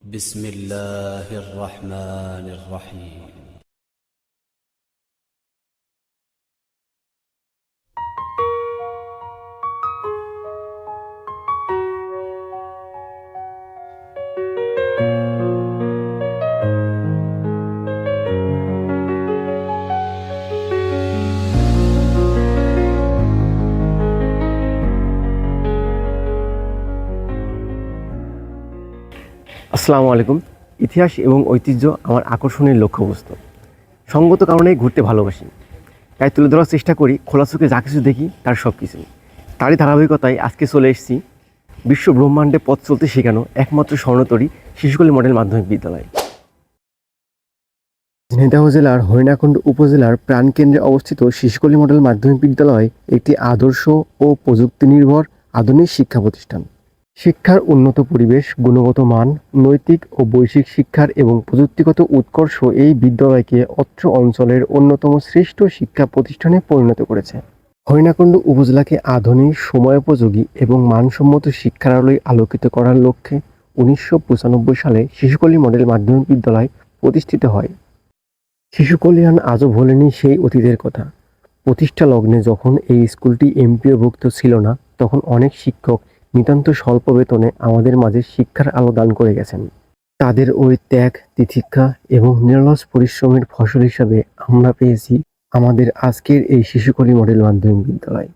بسم الله الرحمن الرحيم আসসালামু আলাইকুম। ইতিহাস এবং ঐতিহ্য আমার আকর্ষণের লক্ষ্যবস্তু। সঙ্গত কারণেই ঘুরতে ভালোবাসি, তাই তুলে ধরার চেষ্টা করি খোলা চোখে যা কিছু দেখি তার সব কিছু। তারই ধারাবাহিকতায় আজকে চলে এসেছি বিশ্ব ব্রহ্মাণ্ডে পথ চলতে শেখানো একমাত্র স্বর্ণতরী শিশুকলী মডেল মাধ্যমিক বিদ্যালয়। ঝিনাইদহ জেলার হরিণাকুণ্ড উপজেলার প্রাণকেন্দ্রে অবস্থিত শিশুকলী মডেল মাধ্যমিক বিদ্যালয় একটি আদর্শ ও প্রযুক্তি নির্ভর আধুনিক শিক্ষা প্রতিষ্ঠান। শিক্ষার উন্নত পরিবেশ, গুণগত মান, নৈতিক ও বৈশ্বিক শিক্ষার এবং প্রযুক্তিগত উৎকর্ষ এই বিদ্যালয়কে অত্র অঞ্চলের অন্যতম শ্রেষ্ঠ শিক্ষা প্রতিষ্ঠানে পরিণত করেছে। হরিণাকুণ্ড উপজেলাকে আধুনিক, সময়োপযোগী এবং মানসম্মত শিক্ষার আলোয় আলোকিত করার লক্ষ্যে 1995 সালে শিশুকলী মডেল মাধ্যমিক বিদ্যালয় প্রতিষ্ঠিত হয়। শিশু কল্যাণ আজও ভোলেনি সেই অতীতের কথা। প্রতিষ্ঠা লগ্নে যখন এই স্কুলটি এমপিওভুক্ত ছিল না, তখন অনেক শিক্ষক নিতান্ত স্বল্প বেতনে আমাদের মাঝে শিক্ষার আলো দান করে গেছেন। তাদের ওই ত্যাগ, তিতিক্ষা এবং নিরলস পরিশ্রমের ফসল হিসাবে আমরা পেয়েছি আমাদের আজকের এই শিশুকলী মডেল মাধ্যমিক বিদ্যালয়।